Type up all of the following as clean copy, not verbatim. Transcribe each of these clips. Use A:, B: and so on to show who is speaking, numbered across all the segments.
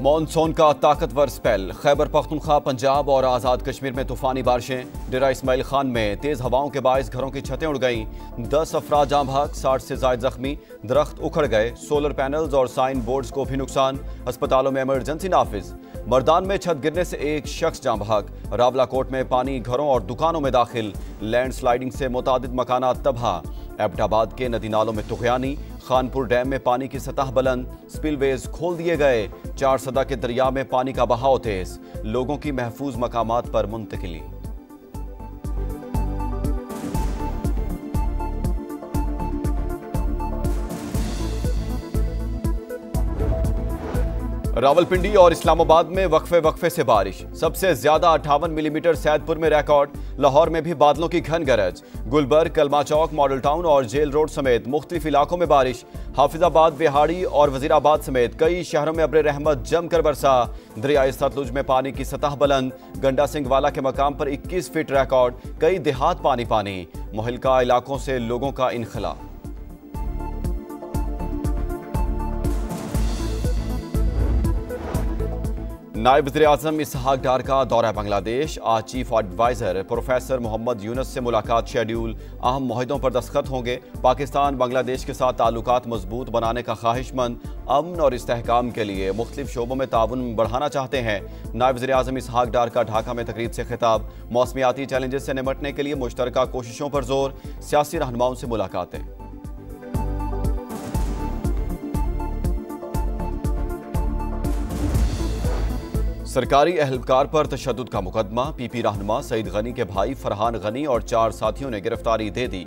A: Monsoon का ताकतवर spell. Khyber Pakhtunkhwa, Punjab और आज़ाद कश्मीर में तूफानी बारिशें। डेरा इस्माइल खान में तेज हवाओं के बायस घरों की छतें उड़ गईं। 10 अफराद जाँ बहक, 60 से ज़ायद जख्मी। दरख्त उखड़ गए। सोलर पैनल्स और साइन बोर्ड्स को भी नुकसान। अस्पतालों में इमरजेंसी नाफिज। मर्दान में छत गिरने से एक शख्स जाँ बहक। रावलाकोट में पानी घरों और दुकानों में दाखिल। लैंड स्लाइडिंग से मुतादिद मकानात तबाह। एबटाबाद के नदी नालों में तुग़यानी। खानपुर डैम में पानी की सतह बुलंद। स्पिलवेज खोल दिए गए। 4 सदा के दरिया में पानी का बहाव तेज। लोगों की महफूज मकामात पर मुंतकिली। रावलपिंडी और इस्लामाबाद में वक्फे से बारिश। सबसे ज्यादा 58 मिलीमीटर सैदपुर में रिकॉर्ड। लाहौर में भी बादलों की घन गरज। गुलबर्ग, कलमा चौक, मॉडल टाउन और जेल रोड समेत मुख्तलिफ इलाकों में बारिश। हाफिजाबाद, बिहाड़ी और वजीराबाद समेत कई शहरों में अब्र रहमत जमकर बरसा। दरियाए सतलुज में पानी की सतह बुलंद। गंडा सिंह वाला के मकाम पर 21 फीट रिकॉर्ड। कई देहात पानी। मुहल्का इलाकों से लोगों का इनखला। नायब वज़ीर-ए-आज़म इसहाक डार का दौरा बांग्लादेश। आज chief adviser professor Muhammad Yunus से मुलाकात शेड्यूल। अहम मुआहदों पर दस्तखत होंगे। पाकिस्तान बांग्लादेश के साथ ताल्लुकात मजबूत बनाने का ख्वाहिशमंद। अमन और इस्तेहकाम के लिए मुख्तलिफ शोबों में ताउन बढ़ाना चाहते हैं। नायब वज़ीर-ए-आज़म इसहाक डार का ढाका में तकरीब से खिताब। मौसमियाती चैलेंजेस से निपटने के लिए मुश्तरका कोशिशों पर जोर। सियासी रहनुमाओं से मुलाकातें। सरकारी एहलकार पर तशद्दुद का मुकदमा। पीपी रहनुमा सईद गनी के भाई फरहान गनी और 4 साथियों ने गिरफ्तारी दे दी।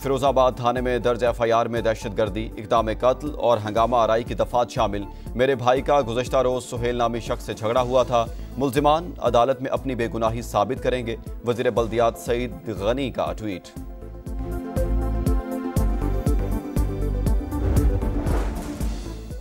A: फिरोजाबाद थाने में दर्ज FIR में दहशतगर्दी, इक़दाम कत्ल और हंगामा आराई की दफात शामिल। मेरे भाई का गुज़श्ता रोज सुहेल नामी शख्स से झगड़ा हुआ था। मुल्जिमान अदालत में अपनी बेगुनाही साबित करेंगे। वज़ीर बल्दियात सईद गनी का ट्वीट।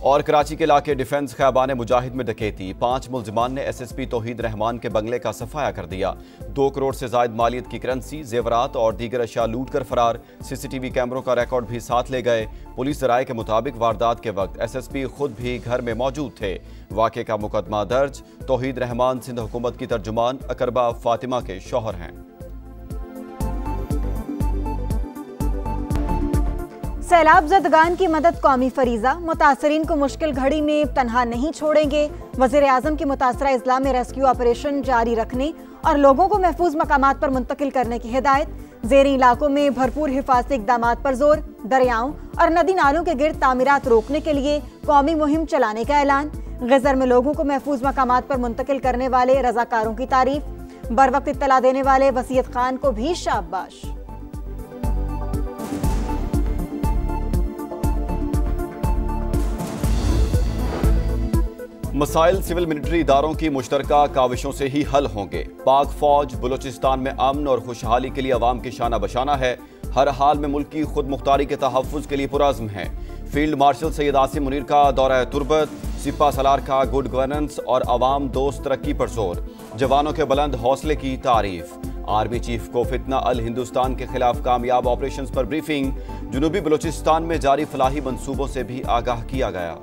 A: और कराची के इलाके डिफेंस खैबान मुजाहिद में डकैती। 5 मुल्जिमान ने SSP तौहीद रहमान के बंगले का सफाया कर दिया। 2 करोड़ से जायद मालियत की करेंसी, जेवरात और दीगर अशिया लूट कर फरार। CCTV कैमरों का रिकॉर्ड भी साथ ले गए। पुलिस राय के मुताबिक वारदात के वक्त SSP खुद भी घर में मौजूद थे। वाक़े का मुकदमा दर्ज। तौहीद रहमान सिंध हुकूमत की तर्जुमान अकरबा फातिमा के शौहर हैं।
B: सैलाब ज़दगान की मदद कौमी फरीज़ा। मुतासरीन को मुश्किल घड़ी में तनहा नहीं छोड़ेंगे। वज़ीर-ए-आज़म की मुतासरा अजला में रेस्क्यू ऑपरेशन जारी रखने और लोगों को महफूज मकामात पर मुंतकिल करने की हिदायत। ज़ेरी इलाकों में भरपूर हिफाजती इक़दामात पर जोर। दरियाओं और नदी नालों के गिर्द तामीरात रोकने के लिए कौमी मुहिम चलाने का ऐलान। गज़र में लोगों को महफूज मकामात पर मुंतकिल करने वाले रज़ाकारों की तारीफ। बर वक्त इत्तला देने वाले वसीयत खान को भी शाबाश।
A: मसाइल सिविल मिलिट्री इदारों की मुश्तरका काविशों से ही हल होंगे। पाक फौज बलूचिस्तान में अमन और खुशहाली के लिए अवाम की शाना बशाना है। हर हाल में मुल्क की खुद मुख्तारी के तहफ़्फ़ुज़ के लिए पुरज़्म है। फील्ड मार्शल सैयद आसिम मुनीर का दौरा तुर्बत। सिपा सलार का गुड गवर्नेंस और अवाम दोस्त तरक्की पर जोर। जवानों के बुलंद हौसले की तारीफ। आर्मी चीफ को फितना अल हिंदुस्तान के खिलाफ कामयाब ऑपरेशंस पर ब्रीफिंग। जुनूबी बलूचिस्तान में जारी फलाही मंसूबों से भी आगाह किया गया।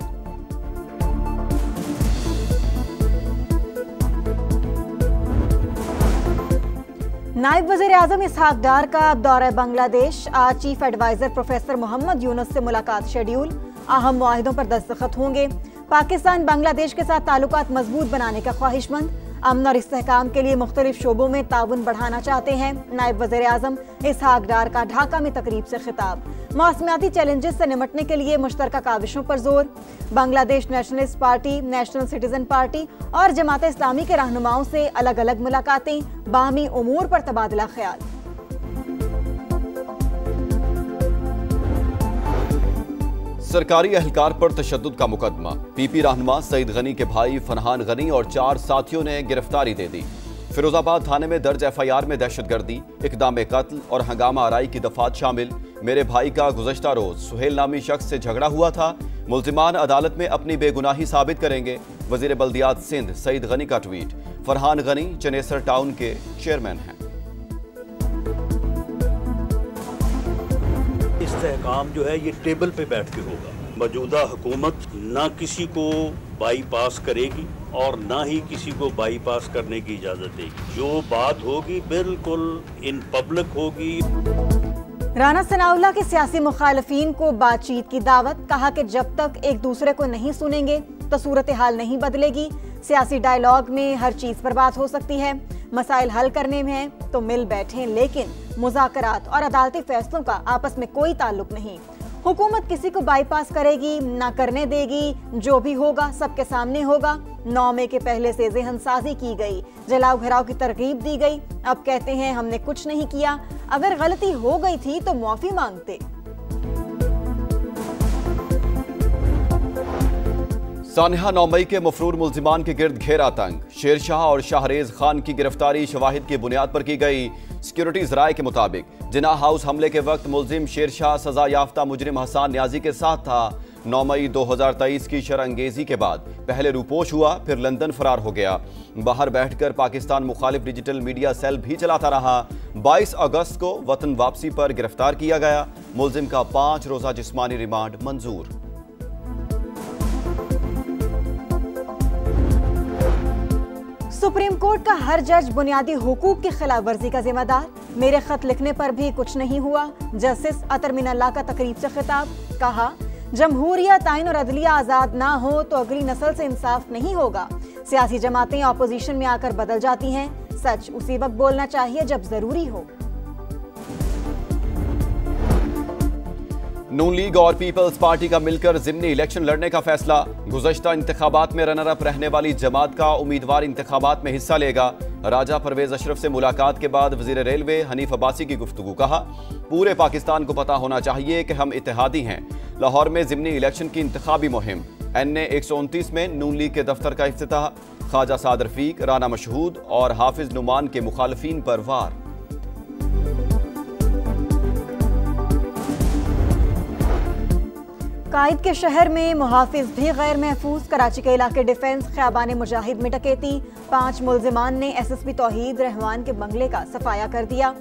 B: नायब वज़ीर-ए-आज़म इसहाक डार का दौरा बांग्लादेश। आज chief adviser professor Muhammad Yunus से मुलाकात शेड्यूल। अहम मुआहिदों पर दस्तखत होंगे। पाकिस्तान बांग्लादेश के साथ ताल्लुकात मजबूत बनाने का ख्वाहिशमंद। अमन और इस्तेहकाम के लिए मुख्तलिफ शोबों में ताउन बढ़ाना चाहते हैं। नायब वज़ीर-ए-आज़म इसहाक डार का ढाका में तकरीब से खिताब। मौसमियाती चैलेंजेस से निपटने के लिए मुश्तरका काविशों पर जोर। Bangladesh nationalist party, national citizen party और जमात इस्लामी के रहनुमाओं से अलग अलग मुलाकातें। बाहमी उमूर पर तबादला ख्याल।
A: सरकारी एहलकार पर तशद्दुद का मुकदमा। पीपी रहनुमा सईद गनी के भाई फरहान गनी और 4 साथियों ने गिरफ्तारी दे दी। फिरोजाबाद थाने में दर्ज FIR में दहशतगर्दी, इक़दाम कत्ल और हंगामा आराई की दफात शामिल। मेरे भाई का गुज़श्ता रोज सुहेल नामी शख्स से झगड़ा हुआ था। मुल्जिमान अदालत में अपनी बेगुनाही साबित करेंगे। वज़ीर बल्दियात सिंध सईद गनी का ट्वीट। फरहान गनी चनेसर टाउन के चेयरमैन हैं।
C: इस्तेहकाम जो है ये टेबल पे बैठ के होगा। मौजूदा हुकूमत ना किसी को बाईपास करेगी और ना ही किसी को बाईपास करने की इजाजत देगी। जो बात होगी बिल्कुल इन पब्लिक होगी।
B: राना सनाउल्लाह के सियासी मुखालफीन को बातचीत की दावत, कहा कि जब तक एक दूसरे को नहीं सुनेंगे तो सूरत हाल नहीं बदलेगी। सियासी डायलॉग में हर चीज पर बात हो सकती है, मसाइल हल करने में है तो मिल बैठें, लेकिन मुज़ाकरात और अदालती फैसलों का आपस में कोई ताल्लुक नहीं। हुकूमत किसी को बाईपास करेगी ना करने देगी, जो भी होगा सबके सामने होगा। 9 मई के पहले से ज़हनसाज़ी की गई, जलाओ घराव की तरकीब दी गई। अब कहते हैं हमने कुछ नहीं किया, अगर गलती हो गई थी तो माफी मांगते।
A: सानिहा 9 मई के मफरूर मुल्जिमान के गिर्द घेरा तंग, शेरशाह और शाहरेज खान की गिरफ्तारी शवाहिद की बुनियाद पर की गई। सिक्योरिटी ज़राए के मुताबिक जिन्ना हाउस हमले के वक्त मुल्जिम शेरशाह सजा याफ्ता मुजरिम हसान न्याजी के साथ था। 9 मई 2023 की शरअंगेजी के बाद पहले रूपोश हुआ, फिर लंदन फरार हो गया। बाहर बैठकर पाकिस्तान मुखालिफ डिजिटल मीडिया सेल भी चलाता रहा। 22 अगस्त को वतन वापसी पर गिरफ्तार किया गया। मुल्जिम का 5 रोजा जिस्मानी रिमांड मंजूर।
B: सुप्रीम कोर्ट का हर जज बुनियादी हुकूक की खिलाफ वर्जी का जिम्मेदार, मेरे खत लिखने पर भी कुछ नहीं हुआ। जस्टिस अतर मिनल्लाह का तकरीब से खिताब, कहा जमहूरियत, आइन और अदलिया आजाद ना हो तो अगली नस्ल से इंसाफ नहीं होगा। सियासी जमातें अपोजिशन में आकर बदल जाती हैं, सच उसी वक्त बोलना चाहिए जब जरूरी हो।
A: नून लीग और पीपल्स पार्टी का मिलकर ज़िमनी इलेक्शन लड़ने का फैसला। गुज़श्ता इंतखाबात में रनर अप रहने वाली जमात का उम्मीदवार इंतखाबात में हिस्सा लेगा। राजा परवेज अशरफ से मुलाकात के बाद वज़ीर रेलवे हनीफ अब्बासी की गुफ्तगू, कहा पूरे पाकिस्तान को पता होना चाहिए कि हम इत्तेहादी हैं। लाहौर में ज़िमनी इलेक्शन की इंतखाबी मुहिम। NA 129 में नून लीग के दफ्तर का इफ्तिताह। ख्वाजा साद रफीक, राना मशहूद और हाफिज नुमान के मुखालफीन पर वार।
B: कायद के शहर में मुहाफिज भी गैर महफूज। कराची के इलाके डिफेंस ख़याबान मुजाहिद में डकैती। 5 मुल्जिमान ने SSP तौहीद रहमान के बंगले का सफाया कर दिया।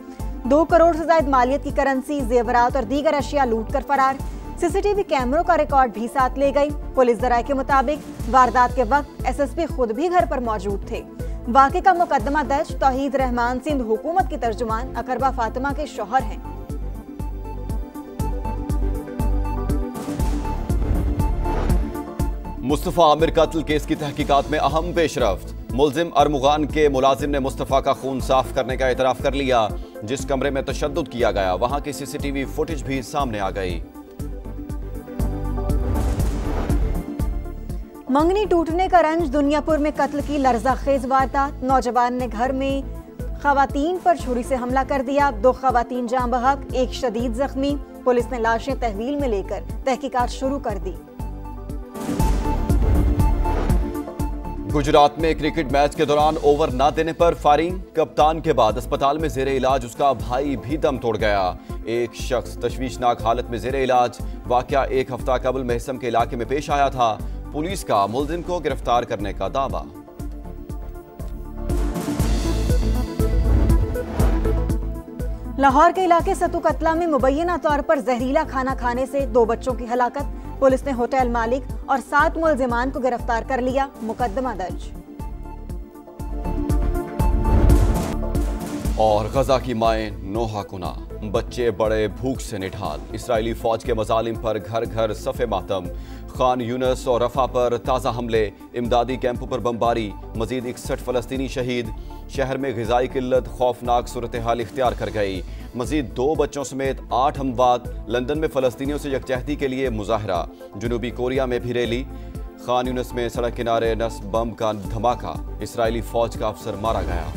B: 2 करोड़ से ज्यादा मालियत की करेंसी, जेवरात और दीगर अशिया लूट कर फरार। CCTV कैमरों का रिकॉर्ड भी साथ ले गई। पुलिस ज़राए के मुताबिक वारदात के वक्त SSP खुद भी घर पर मौजूद थे। वाक़े का मुकदमा दर्ज। तौहीद रहमान सिंध हुकूमत की तर्जुमान अकरबा फातिमा के शौहर हैं।
A: मुस्तफ़ा आमिर कत्ल केस की तहकीकात में अहम पेशरफ्त। मुल्जिम अरमुगान के मुलाजिम ने मुस्तफ़ा का खून साफ करने का एतराफ़ कर लिया। जिस कमरे में तशद्दुद किया गया वहां की CCTV फुटेज भी सामने आ गई।
B: मंगनी टूटने का रंज। दुनियापुर में कत्ल की लर्ज़ाखेज वारदात। नौजवान ने घर में खवातीन पर छुरी से हमला कर दिया। 2 खवातीन जाँ बहक, 1 शदीद जख्मी। पुलिस ने लाशें तहवील में लेकर तहकीकात शुरू कर दी।
A: गुजरात में क्रिकेट मैच के दौरान ओवर ना देने पर फायरिंग। कप्तान के बाद अस्पताल में जेरे इलाज उसका भाई भी दम तोड़ गया। एक शख्स तशवीशनाक हालत में जेरे इलाज। वाकया 1 हफ्ता कबल महसम के इलाके में पेश आया था। पुलिस का मुल्जिम को गिरफ्तार करने का दावा।
B: लाहौर के इलाके सतू कतला में मुबैना तौर पर जहरीला खाना खाने से 2 बच्चों की हलाकत। पुलिस ने होटल मालिक और 7 मुल्जिमान को गिरफ्तार कर लिया। मुकदमा दर्ज।
A: और गजा की माएँ नोहा कुना, बच्चे बड़े भूख से निढाल। इसराइली फौज के मजालिम पर घर घर सफ़े मातम। खान यूनस और रफा पर ताज़ा हमले। इमदादी कैंपों पर बमबारी। मजीद 61 फ़लस्तीनी शहीद। शहर में ग़िज़ाई किल्लत खौफनाक सूरत हाल इख्तियार कर गई। मजीद 2 बच्चों समेत 8 अमवात। लंदन में फ़लस्तीनियों से यकजहती के लिए मुजाहरा। जनूबी कोरिया में भी रैली। खान यूनस में सड़क किनारे नस्ब बम का धमाका। इसराइली फौज का अफसर मारा गया।